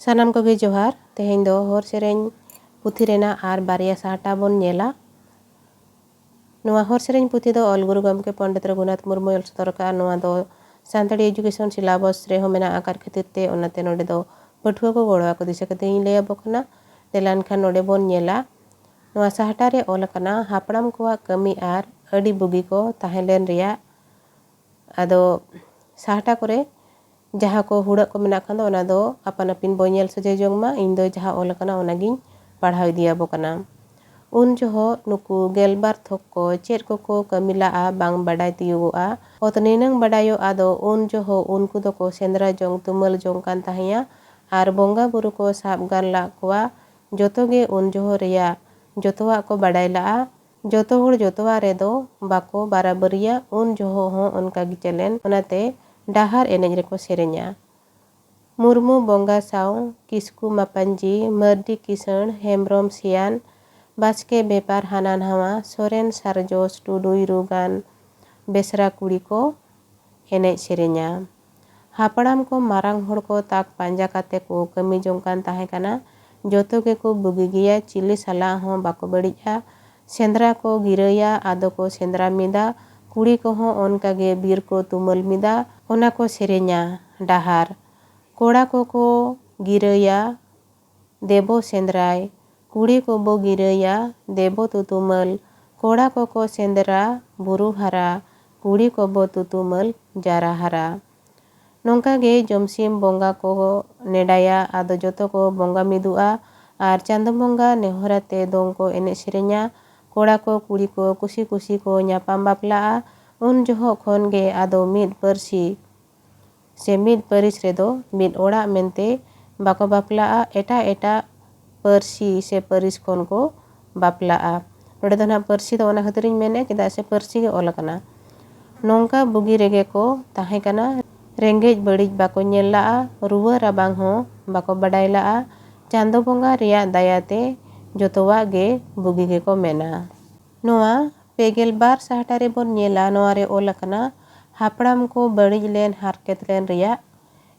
सानाम कोगे जोहार तेहेñ दो हर सेरेñ पुथी Raina are Bariya साहटा bone नेला। हर सेरेñ पुथी दो ऑल गुरु गमके पंडित रघुनाथ मुर्मू ऑल सदर का दो सानताड़ी एजुकेशन सिलेबस रे हो मेना आकार खातिर ते ओनाते नोडे दो पठुआ को गोड़वा को दिशा कते इन लेया बकना देलान खान नोडे बोन नेला। साहटा रे ऑल कना हापड़ाम कोवा कमी आर अडी बुगी को ताहेलेन रिया आदो साहटा करे जहाँ को हुड़ा को मेना खान दो अपन अपिन बोनेल सजे जोंगमा इन दो जहाँ ऑल कना ओनागिन पढ़ाव दिया बकना। उन जोहो नुकु गेलबार थोक को चेर को कमिला आ बांग बाडाय तियुगोआ ओतनीनंग बाडायो आदो उन जोहो उनको दो को सेंद्रा जोंग तुमल जोंग कान ताहिया आर बोंगा बुरु को साब गान ला कोआ जोतोगे उन जोहो रिया जोतोवा को बाडाय ला जोतो होड़ जोतोवा रे दो बाको बाराबरिया उन जोहो हो उनका गिचलेन ओनाते डाहार एनेज रे को सेरेnya। मुर्मू बोंगा साव किस्कू मापांजी मर्दी किसण हेम्ब्रोम सियान बास्के बेपार हाना नहावा सोरेन सारजोस टुडुई रुगान बेसरा कुड़ी को एनेज सेरेnya। हापड़ाम को मारांग होड़ को ताक पांजा काते को कमी जोंकान ताहे काना जोतो के को बुगी गिया चिली सला हो बाको बड़िया सेंद्रा को गिरया आदो को सेंद्रा मिदा कुड़ी को हो उनका गे बीर को तुमल मिदा ओना को सेरेnya। डाहार कोड़ा को गिरया देबो सेंद्राय कुड़ी को बो गिरया देबो तुतुमल कोड़ा को सेंद्रा बुरु हरा कुड़ी को बो तुतुमल जारा हरा। नोंका गे जमसिम बोंगा को नेडाया आदो जोतो को बोंगा मिदुआ आर चांदो बोंगा नेहराते दोंग को एने सेरेnya। कोड़ा को कुड़ी को कुसी कुसी को न्यापाम बापला उन जोहो खोन गे आदो मिद परसी से मिद परिस रे दो मिद ओड़ा मेनते बाको बापला एटा एटा परसी से परिस खोन को बापला नोडे दो ना परसी दो ओना खातिरिन मेने चेदा से परसी गे ऑल कना। नोंका बुगी रेगे को ताहे कना रेंगेज बड़िज बाको नेल ला रुवा राबांग हो बाको बाडाय ला चांदो बोंगा रिया दायाते जोतोवा गे बुगी गे को मेना। नोआ पेगेल बार साहटा रे बोन नेला नोआ रे ऑल कना हापड़ाम को बड़िज लेन हारकेत लेन रिया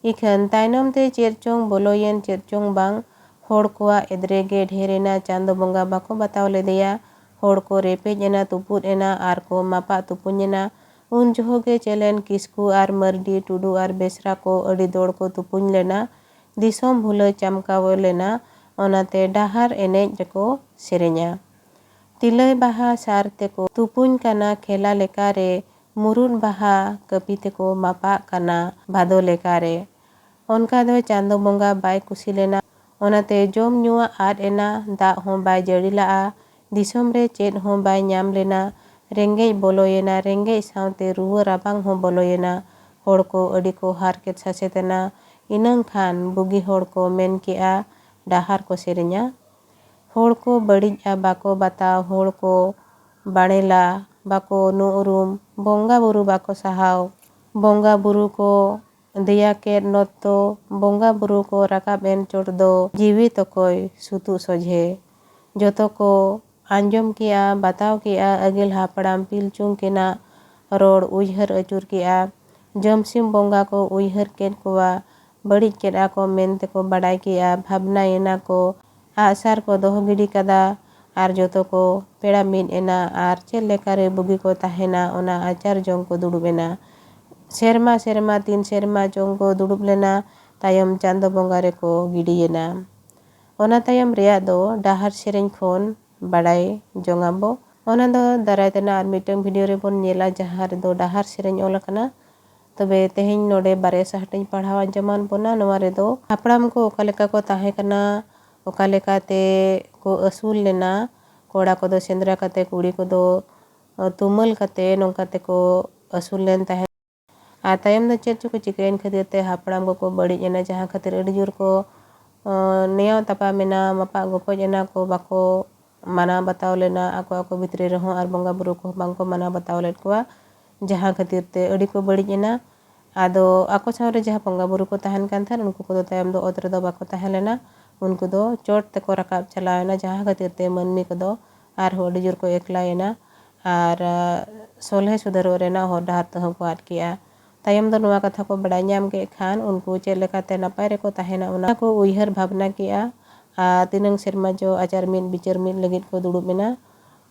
इखन तायनम ते चेरचोंग बोलोयन चेरचोंग बांग होड़ कोआ एदरे गे ढेरेना चांदो बोंगा बाको बताव लेदेया होड़ को रेपेज एना तुपुद एना आर को मापा तुपुन्यना उन जोहो गे चलेन किस्कू आर मर्डी टुडू आर बेसरा को अड़ी दौड़ को तुपुन लेना दिसोम भुला चमकाव लेना ओनाते डाहार एनेज रेको सेरेnya। तिलय बाहा सार तेको तुपुन काना खेला लेका रे मुरुन बाहा कपी तेको मापा काना भादो लेका रे ओनका दो चांदो बोंगा बाय कुसी लेना ओनाते जोम नुआ आद एना दाग हो बाय जड़ी ला दिसोम रे चेद हो बाय न्याम लेना रेंगेज बोलोयेना रेंगेज सावते रुवा राबांग हो बोलोयेना होड़ को अड़ी को हारकेत सासेतेना इनंग खान बुगी होड़ को मेन किया डाहार को सेरेnya। होड़ को बड़िज बाको बताव होड़ को बाणेला बाको नुरुम बोंगा बुरु बाको सहाव बोंगा बुरु को दिया के नोतो बोंगा बुरु को राकाब एन चोट दो जीवी तकोय सुतु सोझे जोतो को आंजोम किया बताव किया अगिल हापड़ाम पिलचुंग केना रोड उइहर अचुर किया जमसिम बोंगा को उइहर केन कोवा बड़िज केदा को मेनते को बाडाय किया भावना एना को आसार को दोह गिडी कदा आर जोतो को पेड़ा मिद एना आर चेल लेकारे बुगी को ताहेना ओना आचार जोंग को दुड़ुब एना सेरमा सेरमा 3 सेरमा जोंग को दुड़ुब लेना तायम चांदो बोंगा रे को गिडियेना। ओना तायम रिया दो डाहार सेरेñ खोन बाडाय जोंगाबो ओना दो दाराय तेना आर मिटंग वीडियो रे बोन नेला जहाँ रे दो डाहार सेरेñ ऑल कना। तबे तेहेñ नोडे बारे साहटाñ पढ़ावा जमान बोना नोआ रे दो हापड़ाम को ओका लेका को ताहे कना ओका लेकाते को असूल लेना कोड़ा को दो सेंद्रा काते कुड़ी को दो तुमल काते नोंकाते को असूल लेन ताहे आ तायम दो चेद चुको चिकेन खातिर ते हापड़ाम को बड़िज एना जहाँ खातिर अड़ी जोर को नेयाव तापा मेना मापा गोपज एना को बाको माना बताव लेना आको आको भितरे रहो आर बोंगा बुरु को बांको माना बताव लेट कोआ जहाँ खातिर ते अड़ी को बड़िज एना आदो आको सावरे जहाँ बोंगा बुरु को ताहन कान थान उनको को दो तायम दो ओत रे दो बाको ताहे लेना उनको दो चोट तेको राकाब चलावेना जहाँ खातिर ते मनमी को दो आर हो अड़ी जोर को एकलायेना आर सोलहे सुधरो रेना हो डाहार तह को आद किया तायम दो नोआ कथा को बड़ा नाम के खान उनको चेक लेकाते नपाय रेको ताहेना उना को उयहर भावना किया तिनंग सेरमा जो आचार मिन बिचार मिन लगित को दुड़ुब मेना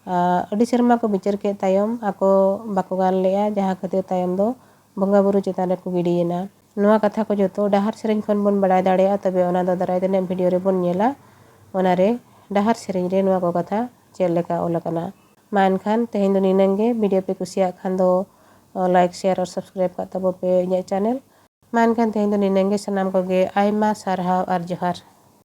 अडी सेरमा को बिचार के तायम आको बाको गान लेया जहाँ खातिर तायम दो बंगा बुरु चेतान को गिडियेना नोआ कथा को जोतो डाहर सेरेñ खन बन बड़ा दाड़ेया तबे ओना दो दाराय तेने वीडियो रे बन नेला ओना रे डाहर सेरेñ रे नोआ को कथा चेक लेका ओलकना मा एनखान तेहेñ दो निनंगे वीडियो पे कुसिया खान दो लाइक शेयर और सब्सक्राइब का तबो पे इᱧᱟᱹᱜ चैनल मा एनखान तेहेñ दो निनंगे सनाम को गे आयमा सारहाव आर जोहार।